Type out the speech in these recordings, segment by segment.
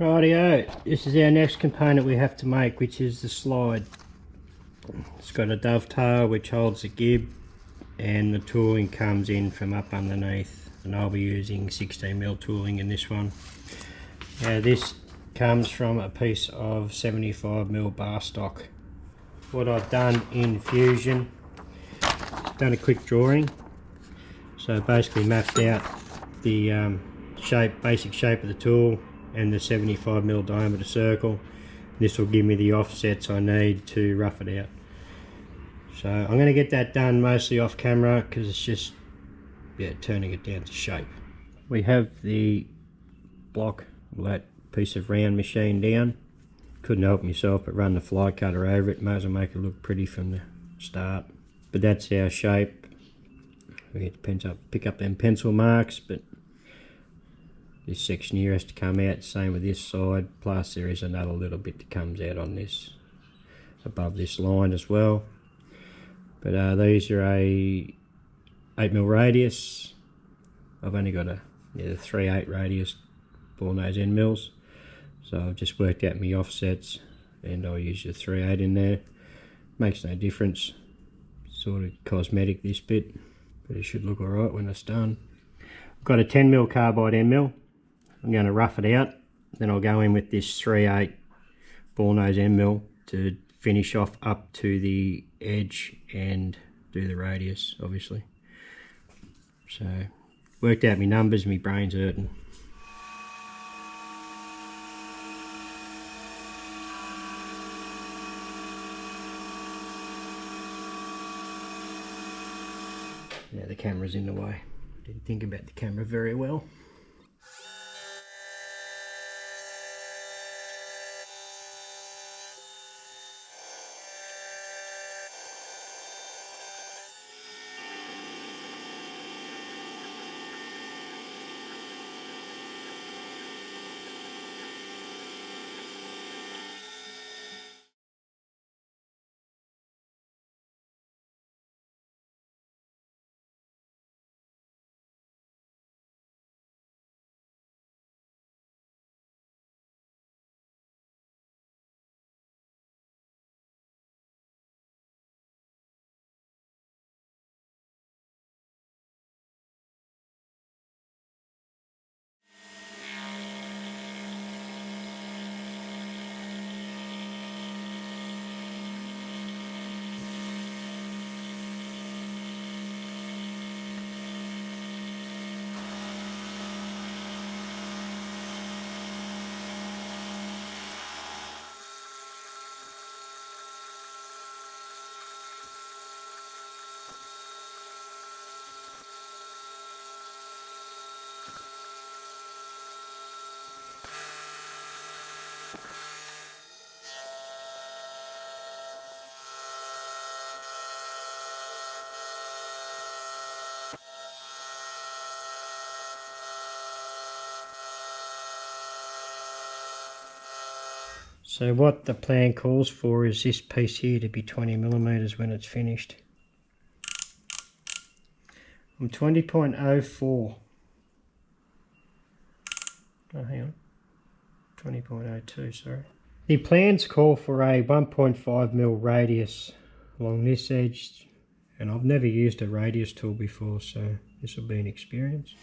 Rightio, this is our next component we have to make, which is the slide. It's got a dovetail which holds the gib, and the tooling comes in from up underneath, and I'll be using 16mm tooling in this one. Now this comes from a piece of 75mm bar stock. What I've done in Fusion, done a quick drawing, so basically mapped out the basic shape of the tool and the 75mm diameter circle. This will give me the offsets I need to rough it out. So I'm going to get that done mostly off camera because it's just turning it down to shape. We have the block, that piece of round machine down. Couldn't help myself but run the fly cutter over it. Might as well make it look pretty from the start. But that's our shape. We get to pick up them pencil marks, but this section here has to come out, same with this side, plus there is another little bit that comes out on this, above this line as well. But these are a 8mm radius. I've only got a 3/8 radius ball nose end mills, so I've just worked out my offsets and I'll use the 3/8 in there. Makes no difference, sort of cosmetic this bit, but it should look alright when it's done. I've got a 10mm carbide end mill. I'm going to rough it out, then I'll go in with this 3/8 ball nose end mill to finish off up to the edge and do the radius, obviously. So worked out my numbers, my brain's hurting. Now the camera's in the way. Didn't think about the camera very well. So what the plan calls for is this piece here to be 20mm when it's finished. I'm 20.04. Oh, hang on. 20.02, sorry. The plans call for a 1.5mm radius along this edge, and I've never used a radius tool before, so this will be an experience.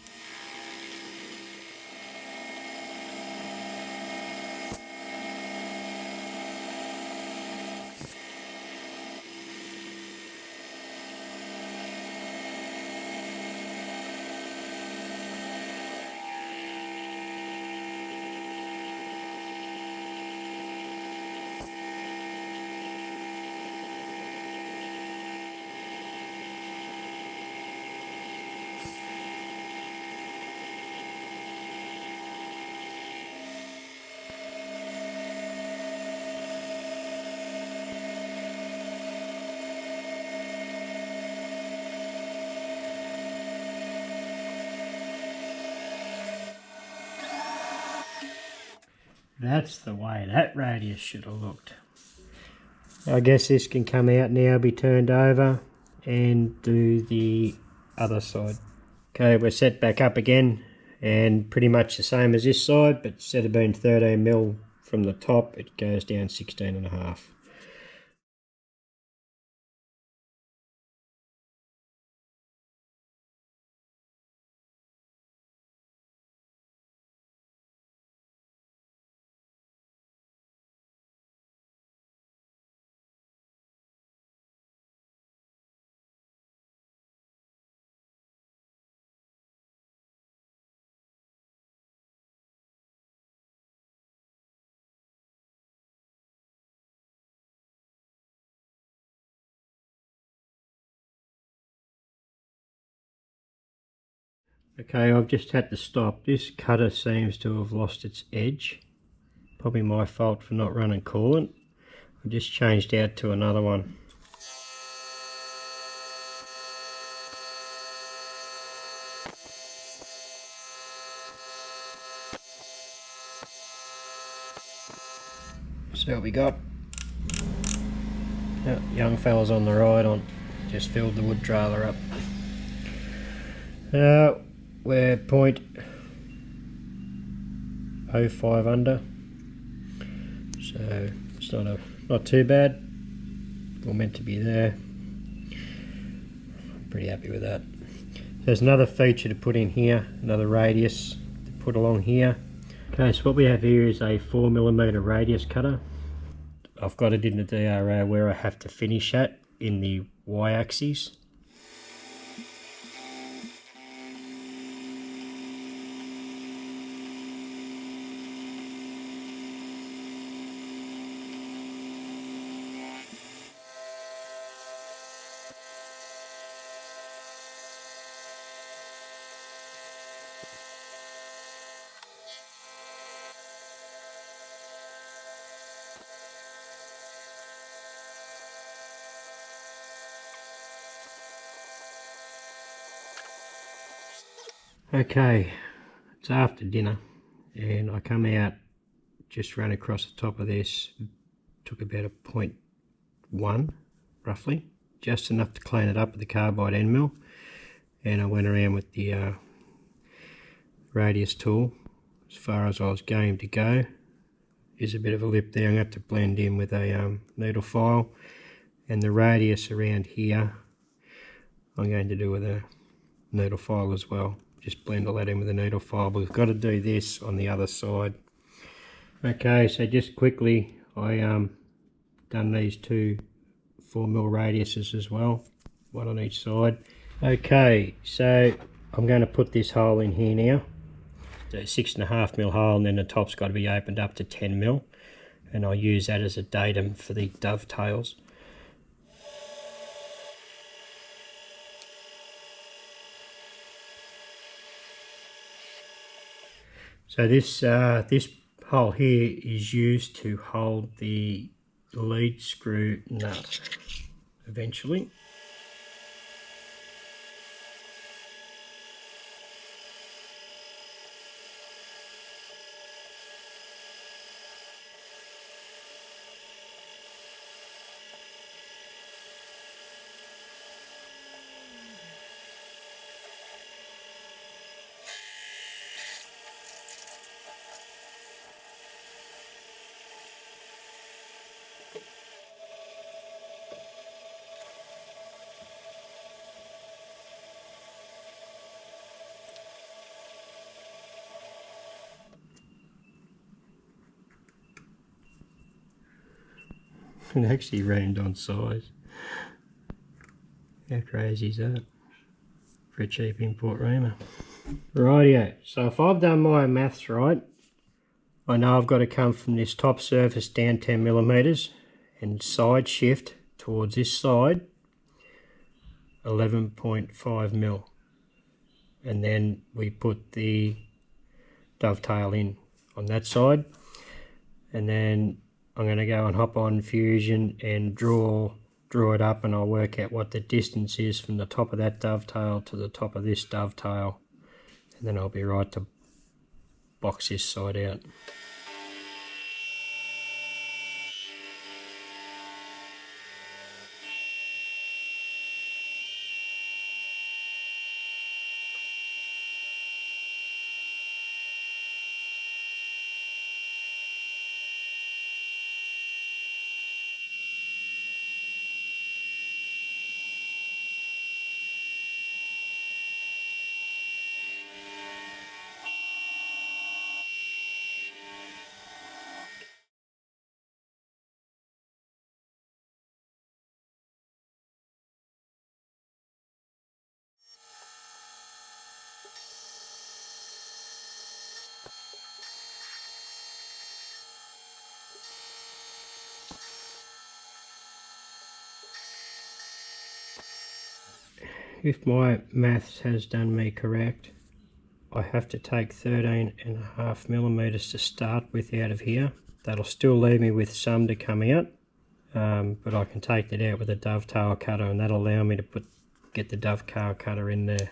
That's the way that radius should have looked. I guess this can come out now, be turned over, and do the other side. Okay, we're set back up again, and pretty much the same as this side, but instead of being 13mm from the top, it goes down 16.5. Okay, I've just had to stop. This cutter seems to have lost its edge. Probably my fault for not running coolant. I just changed out to another one. So what we got? Young fella's on the ride on. Just filled the wood trailer up. We're 0.05 under. So it's not too bad. We're meant to be there. I'm pretty happy with that. There's another feature to put in here, another radius to put along here. Okay, so what we have here is a 4mm radius cutter. I've got it in the DRO where I have to finish at in the y-axis. Okay, it's after dinner and I come out, just ran across the top of this, took about a 0.1 roughly, just enough to clean it up with the carbide end mill, and I went around with the radius tool as far as I was going to go. There's a bit of a lip there, I'm going to have to blend in with a needle file, and the radius around here I'm going to do with a needle file as well. Just blend all that in with a needle file, but we've got to do this on the other side. Okay, so just quickly, I done these two 4mm radiuses as well, one on each side. Okay, so I'm going to put this hole in here now. It's a 6.5mm hole, and then the top's got to be opened up to 10mm, and I'll use that as a datum for the dovetails. So this hole here is used to hold the lead screw nut eventually. It actually rained on size. How crazy is that? For a cheap import reamer. Rightio, so if I've done my maths right, I know I've got to come from this top surface down 10mm and side shift towards this side 11.5mm, and then we put the dovetail in on that side, and then I'm going to go and hop on Fusion and draw it up, and I'll work out what the distance is from the top of that dovetail to the top of this dovetail, and then I'll be right to box this side out. if my maths has done me correct, I have to take 13.5mm to start with out of here. That'll still leave me with some to come out, but I can take that out with a dovetail cutter, and that'll allow me to get the dovetail cutter in there.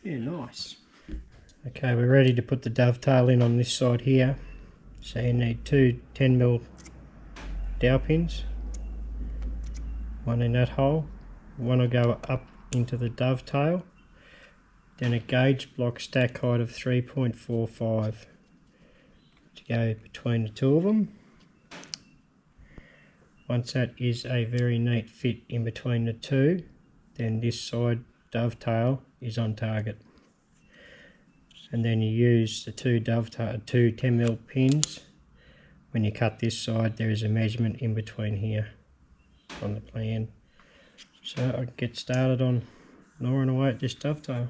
Yeah, nice. Okay, we're ready to put the dovetail in on this side here. So you need two 10mm dowel pins, one in that hole, one will go up into the dovetail, then a gauge block stack height of 3.45 to go between the two of them. Once that is a very neat fit in between the two, then this side dovetail is on target. And then you use the two 10mm pins. When you cut this side, there is a measurement in between here on the plan. So I can get started on gnawing away at this dovetail.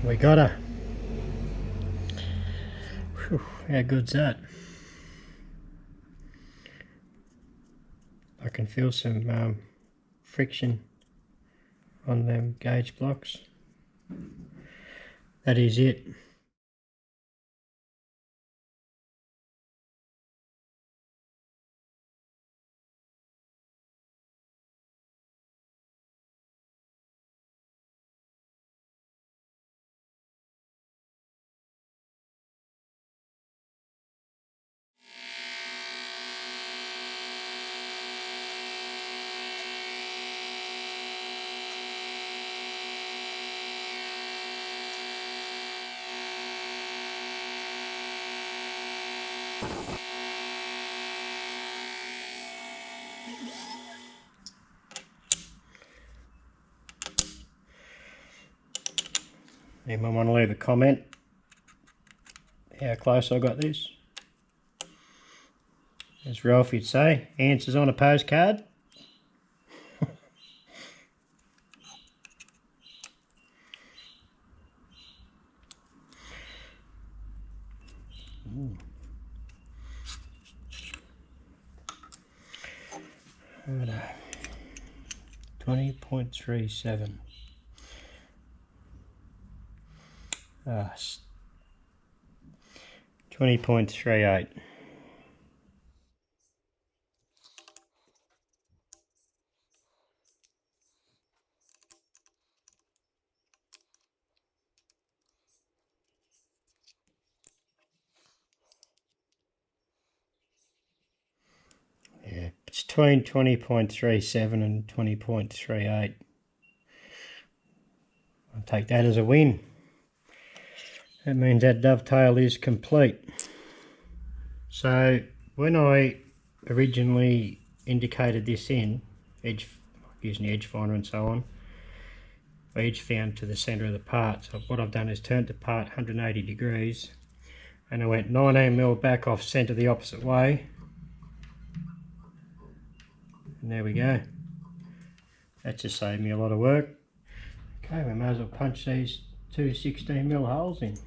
We got her. Whew, how good's that? I can feel some friction on them gauge blocks. That is it. Anyone want to leave a comment how close I got this? As Ralph would say, answers on a postcard. Ooh. 20.37. 20.38. Yeah, it's between 20.37 and 20.38. I'll take that as a win. That means that dovetail is complete. So when I originally indicated this in, using the edge finder and so on, I edge found to the centre of the part. So what I've done is turned the part 180 degrees, and I went 19mm back off centre the opposite way, And there we go. That just saved me a lot of work. Okay, we may as well punch these two 16mm holes in.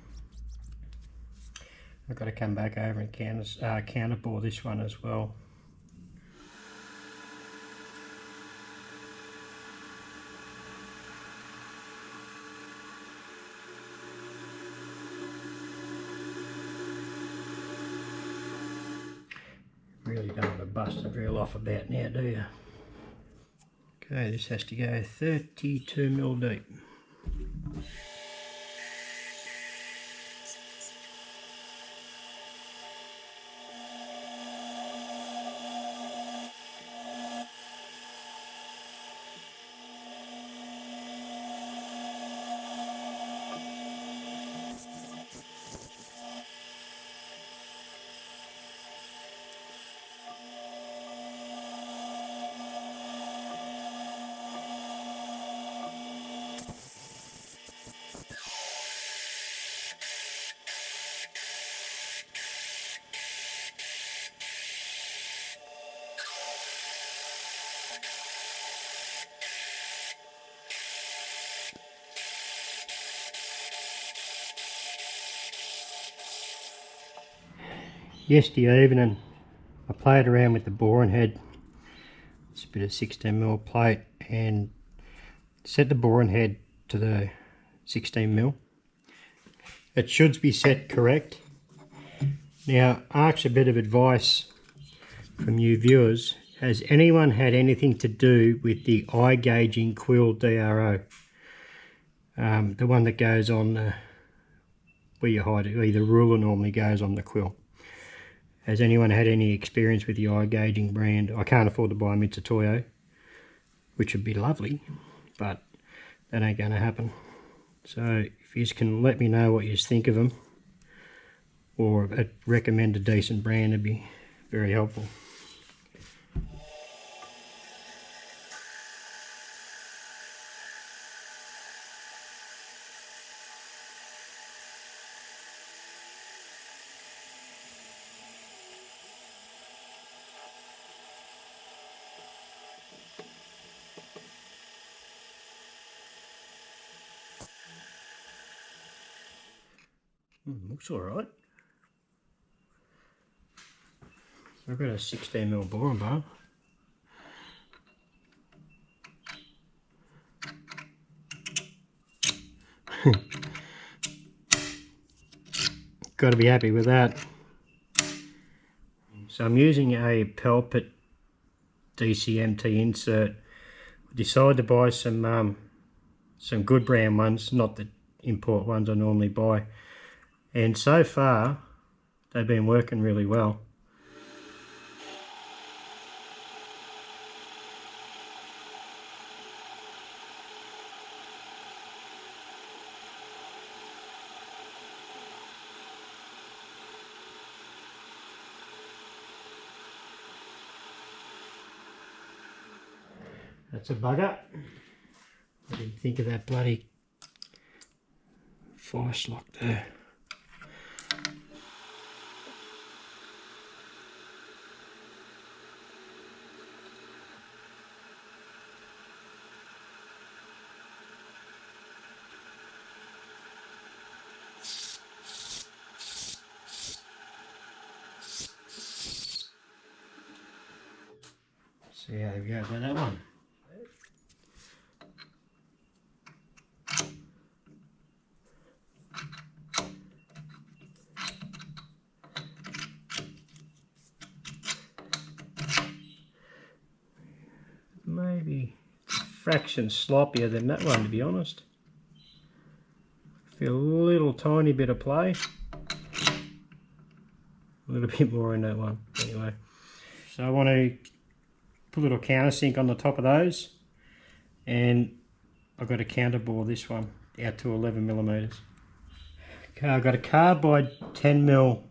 I've got to come back over and counterbore this one as well. Really don't want to bust the drill off about now, do you? Okay, this has to go 32mm deep. Yesterday evening I played around with the boring head. It's a bit of 16mm plate and set the boring head to the 16mm. It should be set correct. Now, ask a bit of advice from you viewers. Has anyone had anything to do with the eye gauging quill DRO? The one that goes on where you hide it, the ruler normally goes on the quill. Has anyone had any experience with the eye gauging brand? I can't afford to buy them, it's a Toyo, which would be lovely, but that ain't going to happen. So if you can let me know what you think of them, or recommend a decent brand, it'd be very helpful. Looks alright. I've got a 16mm boring bar. Got to be happy with that. So I'm using a Pelpit DCMT insert. I decided to buy some good brand ones, not the import ones I normally buy. And so far, they've been working really well. That's a bugger. I didn't think of that bloody vice lock there. So yeah, there we go, about that one. Maybe a fraction sloppier than that one, to be honest. Feel a little tiny bit of play. A little bit more in that one, anyway. So I want to put a little countersink on the top of those, and I've got to counterbore this one out to 11mm. Okay, I've got a carbide 10mm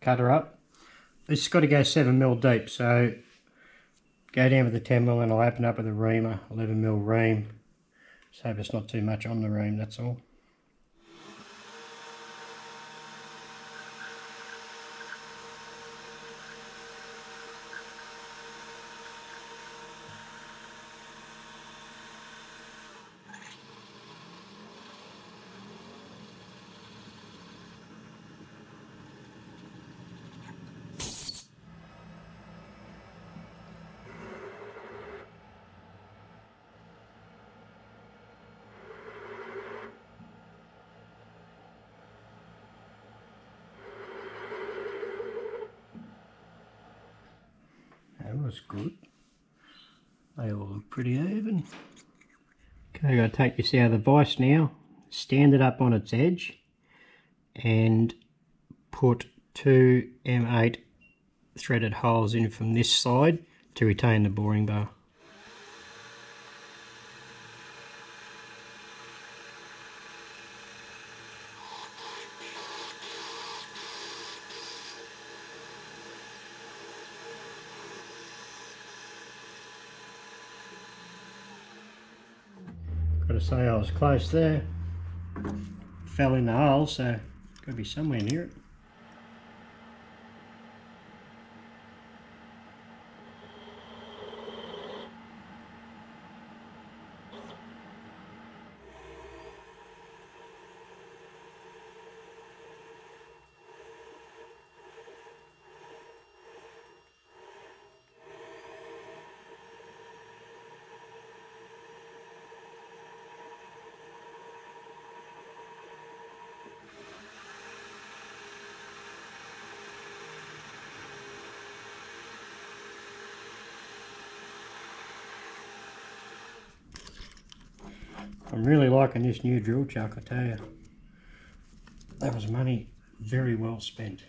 cutter up. This has got to go 7mm deep, so go down with the 10mm and I'll open up with a reamer, 11mm ream. Just hope it's not too much on the ream, that's all. That was good. They all look pretty even. Okay, I've got to take this out of the vise now, stand it up on its edge, and put 2 M8 threaded holes in from this side to retain the boring bar. Got to say I was close there. Fell in the hole, so got to be somewhere near it. I'm really liking this new drill chuck, I tell you. That was money very well spent.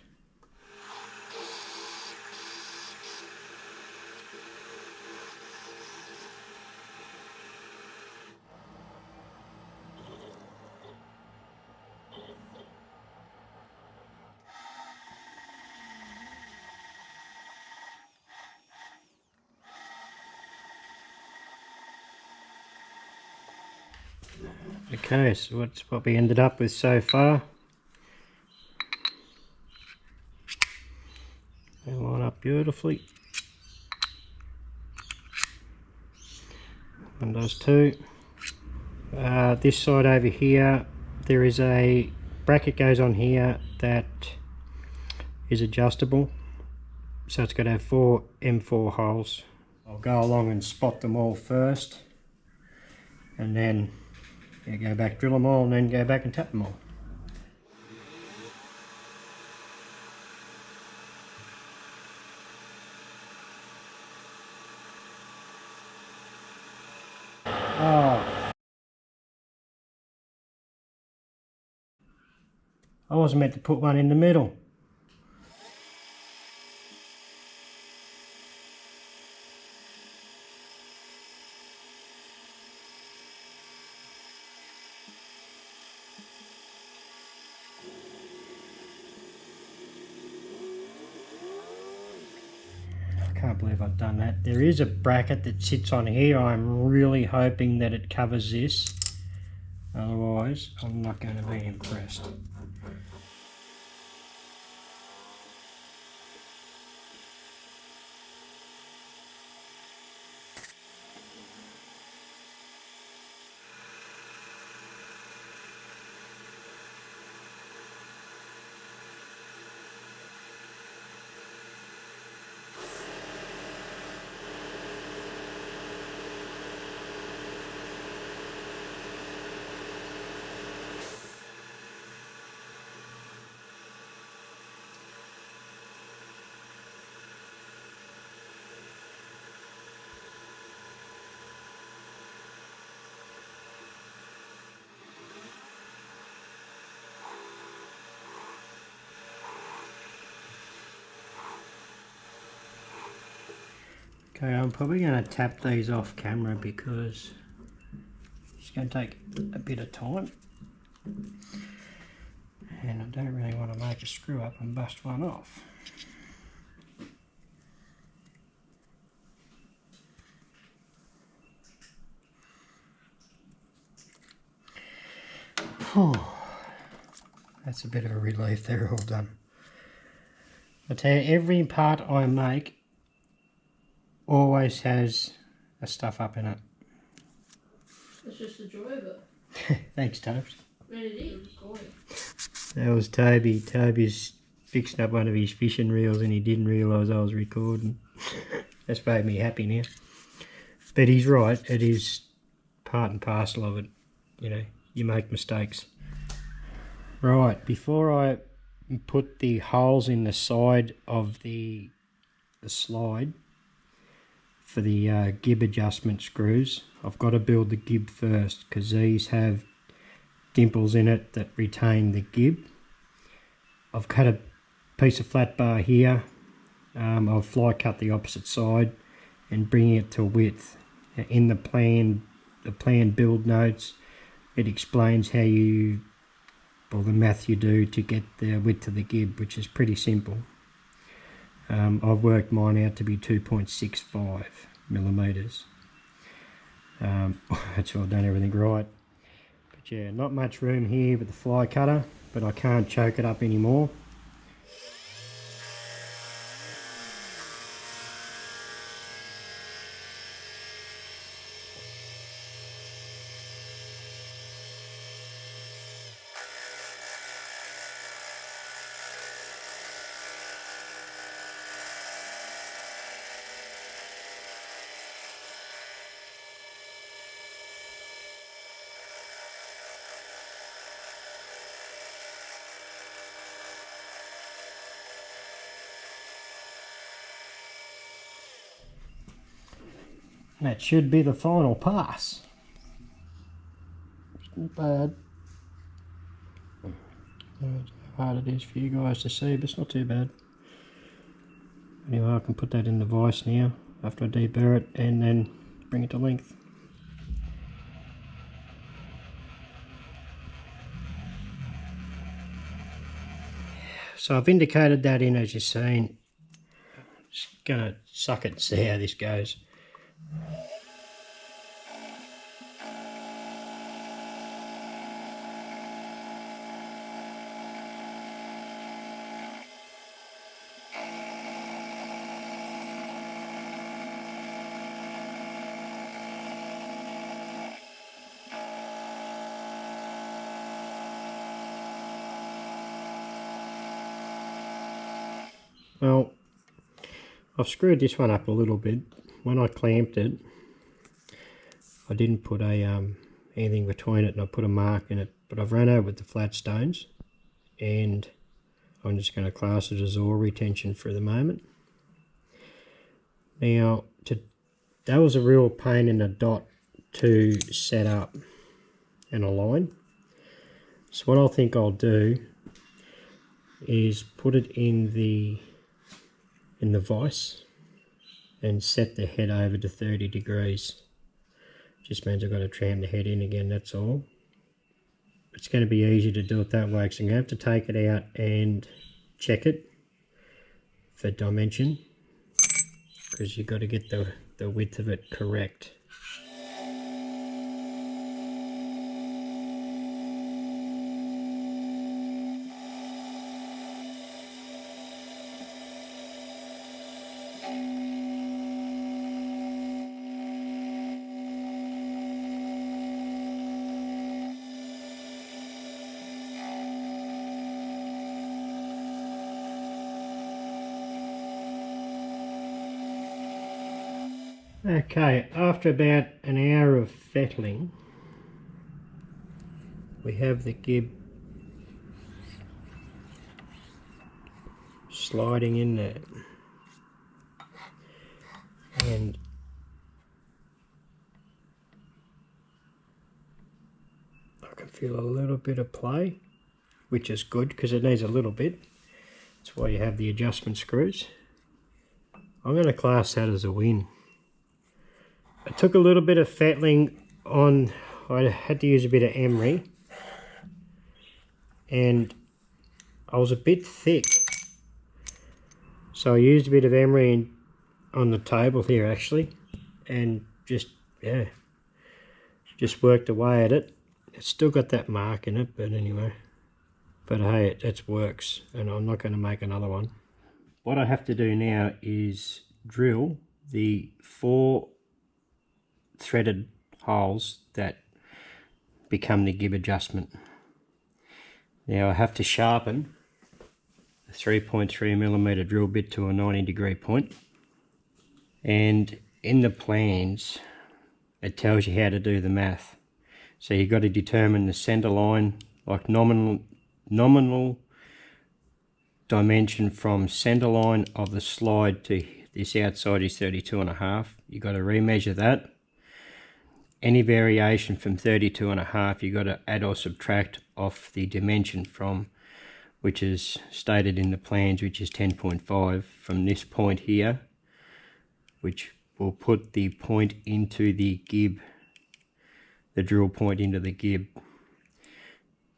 Okay, so what's what we ended up with so far. They line up beautifully. One does too. This side over here, there is a bracket goes on here that is adjustable. So it's got to have 4 M4 holes. I'll go along and spot them all first, and then go back, drill them all, and then go back and tap them all. Oh, I wasn't meant to put one in the middle. Can't believe I've done that. There is a bracket that sits on here. I'm really hoping that it covers this. Otherwise, I'm not going to be impressed. Okay, I'm probably going to tap these off camera because it's going to take a bit of time, and I don't really want to make a screw up and bust one off. That's a bit of a relief. They're all done. I tell you, every part I make always has a stuff up in it. That's just the joy of it. Thanks, Tobes. And it is gorgeous. That was Toby. Toby's fixing up one of his fishing reels and he didn't realise I was recording. That's made me happy now. But he's right, it is part and parcel of it. You know, you make mistakes. Right, before I put the holes in the side of the slide, for the gib adjustment screws, I've got to build the gib first, because these have dimples in it that retain the gib. I've cut a piece of flat bar here. I'll fly cut the opposite side and bring it to width. In the plan build notes, it explains how you, or the math you do to get the width of the gib, which is pretty simple. I've worked mine out to be 2.65 millimeters. That's why I've done everything right. But yeah, not much room here with the fly cutter, but I can't choke it up anymore. That should be the final pass. It's not bad. I don't know how hard it is for you guys to see, but it's not too bad. Anyway, I can put that in the vise now after I deburr it and then bring it to length. So I've indicated that in, as you've seen. Just gonna suck it and see how this goes. Well, I've screwed this one up a little bit. When I clamped it, I didn't put a anything between it, and I put a mark in it, but I've run over with the flat stones, and I'm just going to class it as oil retention for the moment. Now, that was a real pain in the dot to set up and align. So what I think I'll do is put it in the vise and set the head over to 30 degrees. Just means I've got to tram the head in again, that's all. It's going to be easy to do it that way, because I'm going to have to take it out and check it for dimension, because you've got to get the width of it correct. Okay, after about an hour of fettling, we have the gib sliding in there, and I can feel a little bit of play, which is good because it needs a little bit. That's why you have the adjustment screws. I'm going to class that as a win. I took a little bit of fettling on, I had to use a bit of emery, and I was a bit thick, so I used a bit of emery on the table here actually, and just worked away at it. It's still got that mark in it, but anyway, but hey, it works, and I'm not going to make another one. What I have to do now is drill the 4 threaded holes that become the gib adjustment. Now I have to sharpen the 3.3mm drill bit to a 90-degree point, and in the plans it tells you how to do the math. So you've got to determine the center line, like nominal dimension from center line of the slide to this outside is 32.5. You've got to remeasure that. Any variation from 32.5, you've got to add or subtract off the dimension from, which is stated in the plans, which is 10.5 from this point here, which will put the point into the gib, the drill point into the gib.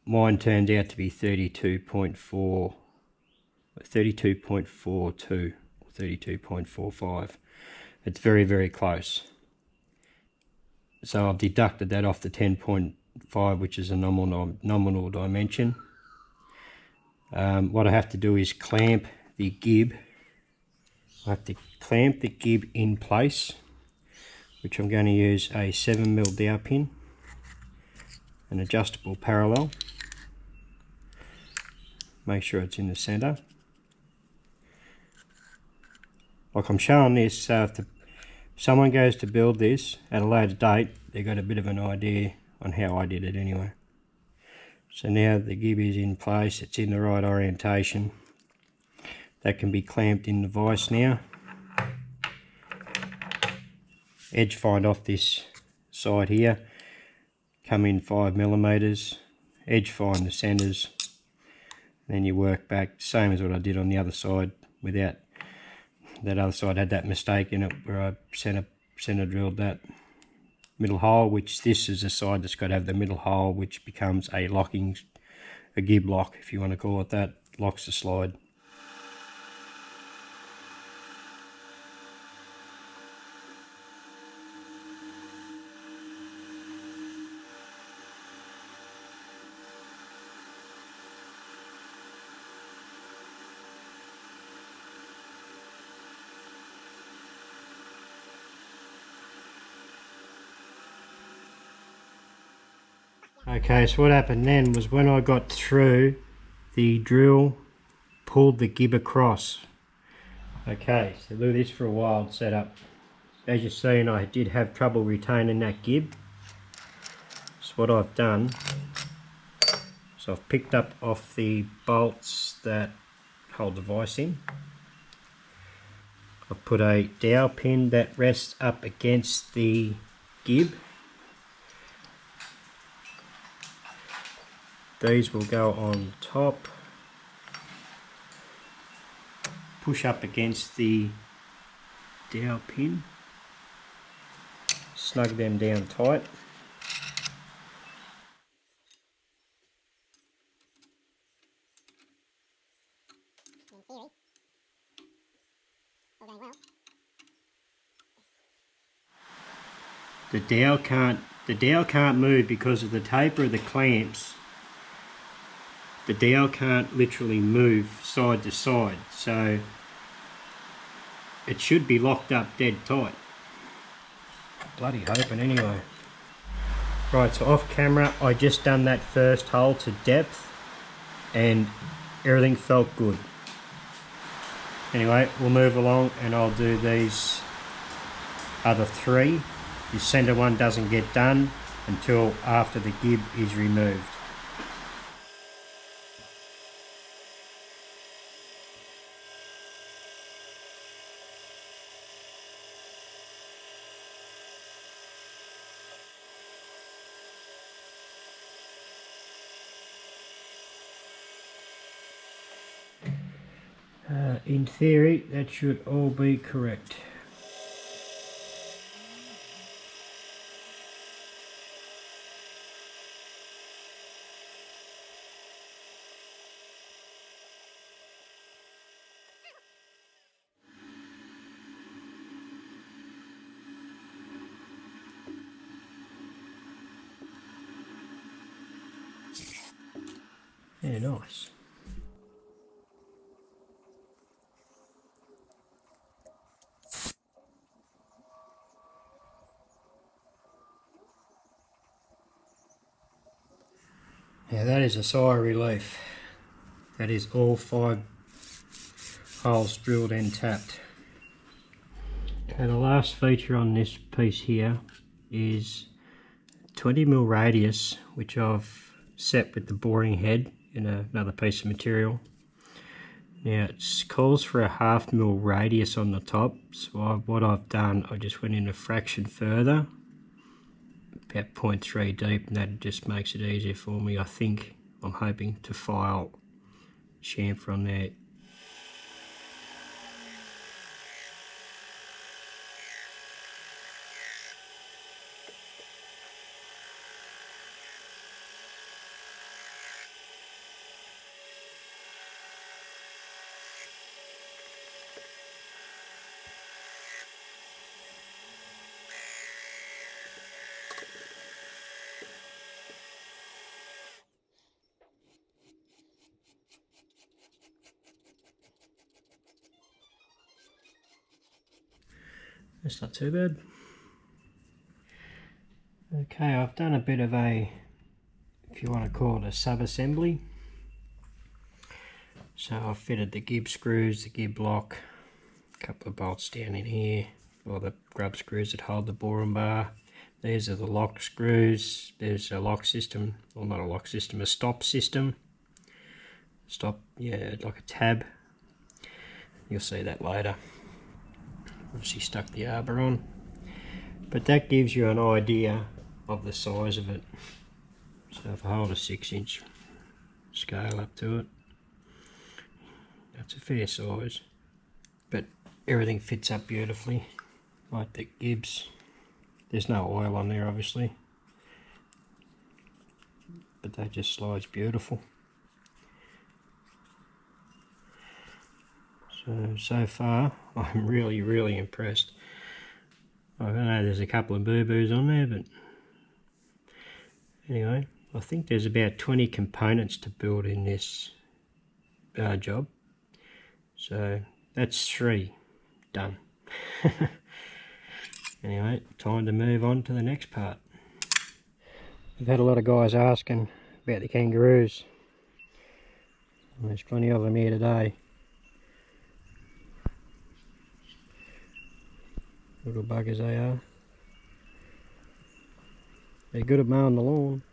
Mine turns out to be 32.4, 32.42 or 32.45. It's very, very close. So I've deducted that off the 10.5, which is a nominal dimension. What I have to do is clamp the gib. I have to clamp the gib in place, which I'm going to use a 7mm dowel pin, an adjustable parallel. Make sure it's in the center. Like I'm showing this, so if someone goes to build this at a later date, they've got a bit of an idea on how I did it anyway. So now the gib is in place, it's in the right orientation. That can be clamped in the vise now. Edge find off this side here, come in 5mm, edge find the centers, and then you work back, same as what I did on the other side, without that other side had that mistake in it where I center drilled that middle hole, which this is the side that's got to have the middle hole, which becomes a gib lock, if you want to call it that, locks the slide. Okay, so what happened then was when I got through, the drill pulled the gib across. Okay, so do this for a while to set up. As you've seen, I did have trouble retaining that gib. So what I've done, so I've picked up off the bolts that hold the vise in. I've put a dowel pin that rests up against the gib. These will go on top, push up against the dowel pin, snug them down tight. The dowel can't move because of the taper of the clamps. The dowel can't literally move side to side, so it should be locked up dead tight. Bloody hoping anyway. Right, so off camera I just done that first hole to depth and everything felt good. Anyway, we'll move along and I'll do these other three. The centre one doesn't get done until after the gib is removed. In theory, that should all be correct. Yeah, nice. Now that is a sigh of relief. That is all 5 holes drilled and tapped. Okay, the last feature on this piece here is 20mm radius, which I've set with the boring head in another piece of material. Now it calls for a 1/2 mil radius on the top, so what I've done, I just went in a fraction further, about 0.3 deep, and that just makes it easier for me. I think I'm hoping to file chamfer on there. That's not too bad. Okay, I've done a bit of a, if you want to call it a sub-assembly. So I've fitted the gib screws, the gib lock, a couple of bolts down in here, or the grub screws that hold the bore and bar. These are the lock screws. There's a lock system, or not a lock system, a stop system. Stop, yeah, like a tab. You'll see that later. Obviously stuck the arbor on. But that gives you an idea of the size of it. So if I hold a 6-inch scale up to it, that's a fair size. But everything fits up beautifully, like the gibs. There's no oil on there obviously, but that just slides beautiful. So far I'm really impressed. I don't know, there's a couple of boo-boos on there, but anyway, I think there's about 20 components to build in this job. So that's 3 done. Anyway, time to move on to the next part. I've had a lot of guys asking about the kangaroos. There's plenty of them here today. Little buggers they are. They're good at mowing the lawn.